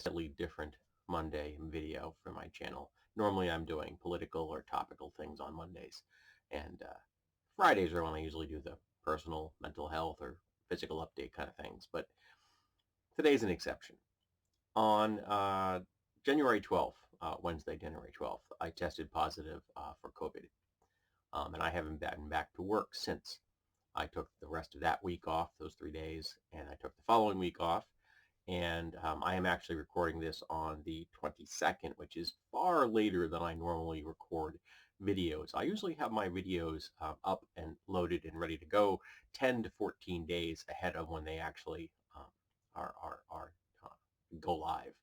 slightly different Monday video for my channel. Normally I'm doing political or topical things on Mondays, and Fridays are when I usually do the personal, mental health, or physical update kind of things, but today's an exception. On January 12th, Wednesday, January 12th, I tested positive for COVID, and I haven't gotten back to work since. I took the rest of that week off, those 3 days, and I took the following week off. And I am actually recording this on the 22nd, which is far later than I normally record videos. I usually have my videos up and loaded and ready to go 10 to 14 days ahead of when they actually go live.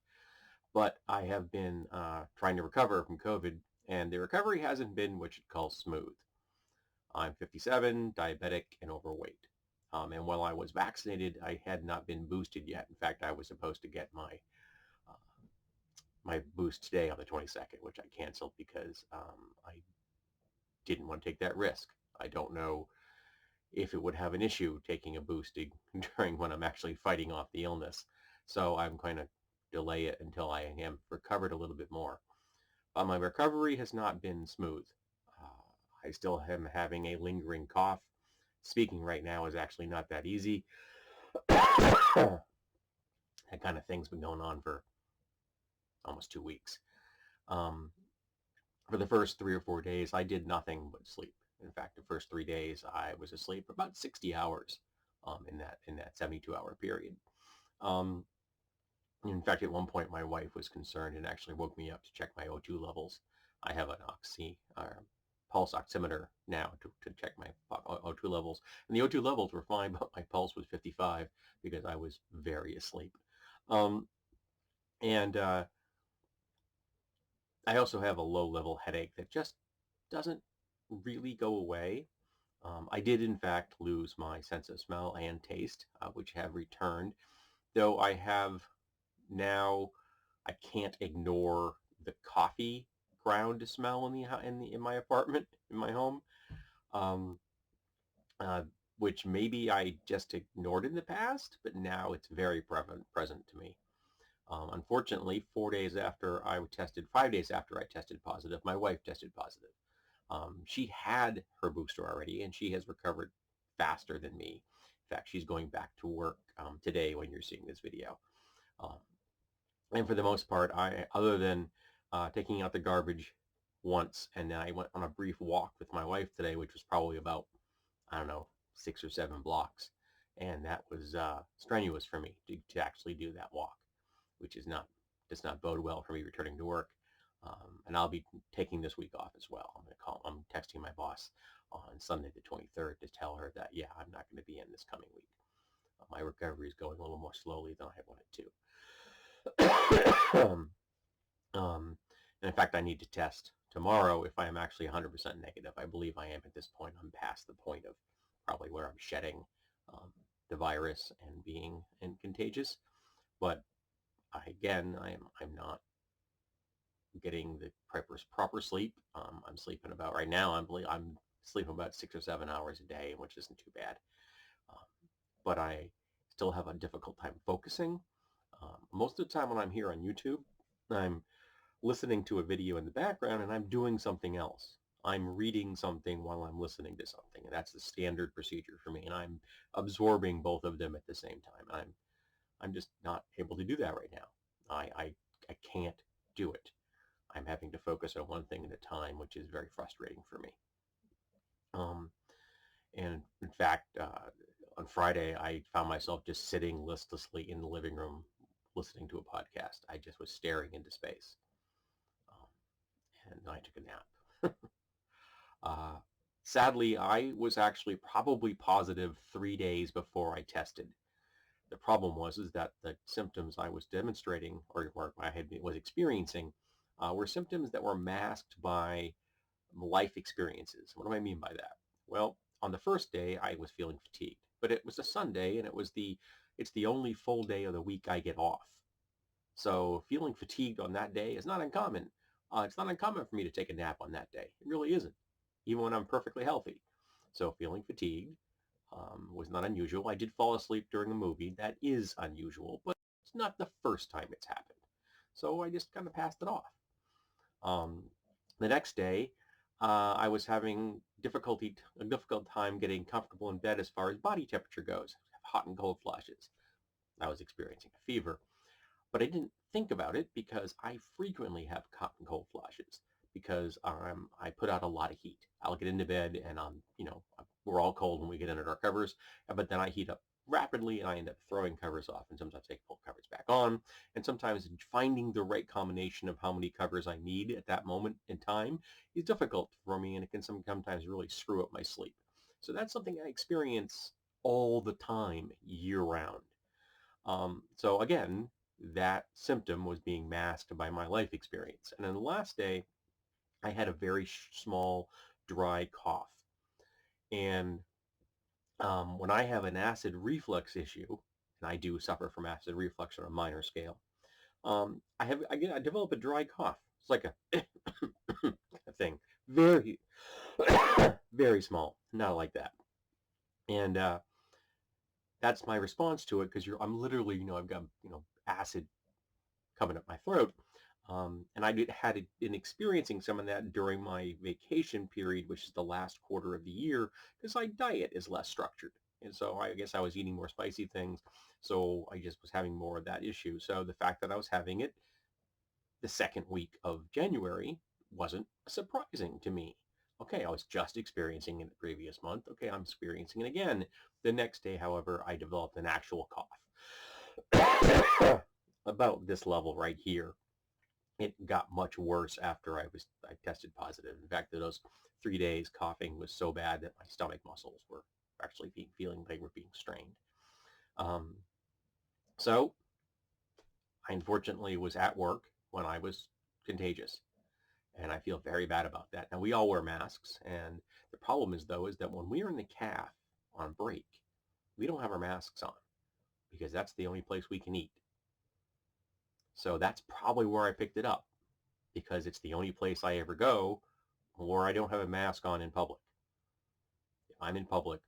But I have been trying to recover from COVID, and the recovery hasn't been what you'd call smooth. I'm 57, diabetic, and overweight. And while I was vaccinated, I had not been boosted yet. In fact, I was supposed to get uh, my boost today on the 22nd, which I canceled because I didn't want to take that risk. I don't know if it would have an issue taking a boost during when I'm actually fighting off the illness. So I'm going to delay it until I am recovered a little bit more. My recovery has not been smooth. I still am having a lingering cough. Speaking right now is actually not that easy. That kind of thing's been going on for almost 2 weeks. For the first 3 or 4 days, I did nothing but sleep. In fact, the first 3 days, I was asleep for about 60 hours in that 72-hour period. In fact, at one point, my wife was concerned and actually woke me up to check my O2 levels. I have an pulse oximeter now to check my O2 levels. And the O2 levels were fine, but my pulse was 55 because I was very asleep. And I also have a low-level headache that just doesn't really go away. I did, in fact, lose my sense of smell and taste, which have returned, though I have now, I can't ignore the coffee ground smell in my apartment, in my home, which maybe I just ignored in the past, but now it's very present to me. Unfortunately, 5 days after I tested positive, my wife tested positive. She had her booster already, and she has recovered faster than me. In fact, she's going back to work today when you're seeing this video. And for the most part, other than taking out the garbage once, and then I went on a brief walk with my wife today, which was probably about, I don't know, 6 or 7 blocks. And that was strenuous for me to actually do that walk, which does not bode well for me returning to work. And I'll be taking this week off as well. I'm texting my boss on Sunday the 23rd to tell her that, yeah, I'm not going to be in this coming week. My recovery is going a little more slowly than I wanted to. And in fact, I need to test tomorrow if I am actually 100% negative. I believe I am at this point. I'm past the point of probably where I'm shedding the virus and being contagious. But I'm not getting the proper sleep. I'm sleeping about right now. I'm sleeping about 6 or 7 hours a day, which isn't too bad. But I still have a difficult time focusing. Most of the time when I'm here on YouTube, I'm listening to a video in the background and I'm doing something else. I'm reading something while I'm listening to something, and that's the standard procedure for me. And I'm absorbing both of them at the same time. I'm just not able to do that right now. I can't do it. I'm having to focus on one thing at a time, which is very frustrating for me. And in fact, on Friday, I found myself just sitting listlessly in the living room listening to a podcast. I just was staring into space. And I took a nap. Sadly, I was actually probably positive 3 days before I tested. The problem was that the symptoms I was demonstrating or was experiencing were symptoms that were masked by life experiences. What do I mean by that? Well, on the first day, I was feeling fatigued, but it was a Sunday, and it's the only full day of the week I get off. So feeling fatigued on that day is not uncommon. It's not uncommon for me to take a nap on that day. It really isn't, even when I'm perfectly healthy. So feeling fatigued was not unusual. I did fall asleep during a movie. That is unusual, but it's not the first time it's happened. So I just kind of passed it off. Um, the next day, I was having a difficult time getting comfortable in bed as far as body temperature goes, hot and cold flashes. I was experiencing a fever, but I didn't think about it because I frequently have hot and cold flashes because I put out a lot of heat. I'll get into bed and we're all cold when we get under our covers, but then I heat up rapidly and I end up throwing covers off, and sometimes I pull covers back on, and sometimes finding the right combination of how many covers I need at that moment in time is difficult for me, and it can sometimes really screw up my sleep. So that's something I experience all the time, year round. So again, that symptom was being masked by my life experience. And then the last day, I had a very small, dry cough. And when I have an acid reflux issue, and I do suffer from acid reflux on a minor scale, I develop a dry cough. It's like a, a thing, very, very small, not like that. And that's my response to it because I'm literally, I've got acid coming up my throat. And I had been experiencing some of that during my vacation period, which is the last quarter of the year, because my diet is less structured. And so I guess I was eating more spicy things. So I just was having more of that issue. So the fact that I was having it the second week of January wasn't surprising to me. Okay, I was just experiencing it the previous month. Okay, I'm experiencing it again. The next day, however, I developed an actual cough. About this level right here. It got much worse after I tested positive. In fact, those 3 days coughing was so bad that my stomach muscles were actually feeling they were being strained. Um, so I unfortunately was at work when I was contagious, and I feel very bad about that. Now we all wear masks, and the problem is though is that when we are in the caf on break, we don't have our masks on because that's the only place we can eat. So that's probably where I picked it up, because it's the only place I ever go where I don't have a mask on in public. If I'm in public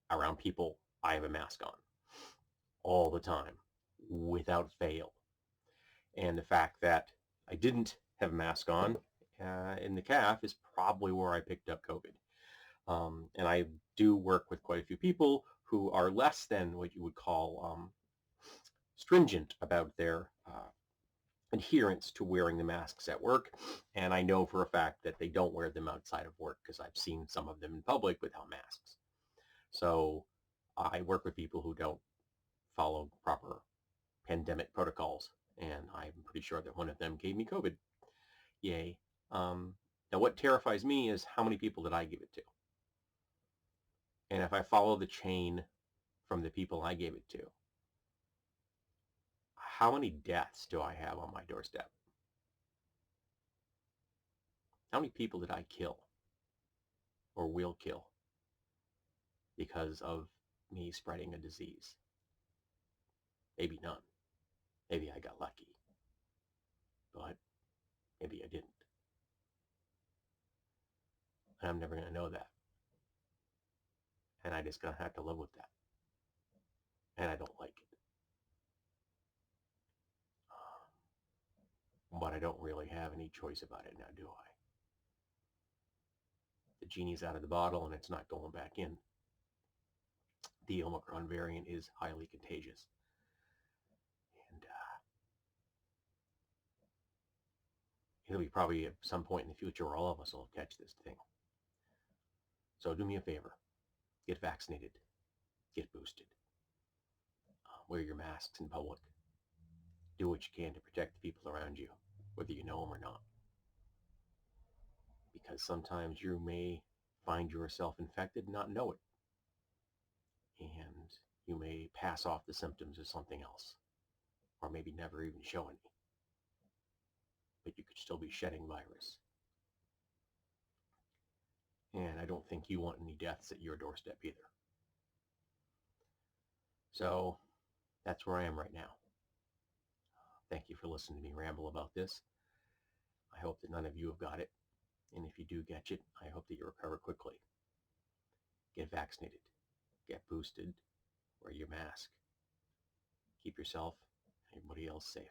around people, I have a mask on all the time without fail. And the fact that I didn't have a mask on in the caf is probably where I picked up COVID. And I do work with quite a few people who are less than what you would call stringent about their adherence to wearing the masks at work. And I know for a fact that they don't wear them outside of work because I've seen some of them in public without masks. So I work with people who don't follow proper pandemic protocols, and I'm pretty sure that one of them gave me COVID. Yay. Now what terrifies me is how many people did I give it to? And if I follow the chain from the people I gave it to, how many deaths do I have on my doorstep? How many people did I kill or will kill because of me spreading a disease? Maybe none. Maybe I got lucky, but maybe I didn't. And I'm never going to know that. And I just going to have to live with that. And I don't like it. But I don't really have any choice about it now, do I? The genie's out of the bottle and it's not going back in. The Omicron variant is highly contagious. And it'll be probably at some point in the future where all of us will catch this thing. So do me a favor. Get vaccinated. Get boosted. Wear your masks in public. Do what you can to protect the people around you, whether you know them or not. Because sometimes you may find yourself infected and not know it. And you may pass off the symptoms as something else, or maybe never even show any. But you could still be shedding virus. And I don't think you want any deaths at your doorstep either. So that's where I am right now. Thank you for listening to me ramble about this. I hope that none of you have got it. And if you do get it, I hope that you recover quickly. Get vaccinated. Get boosted. Wear your mask. Keep yourself and everybody else safe.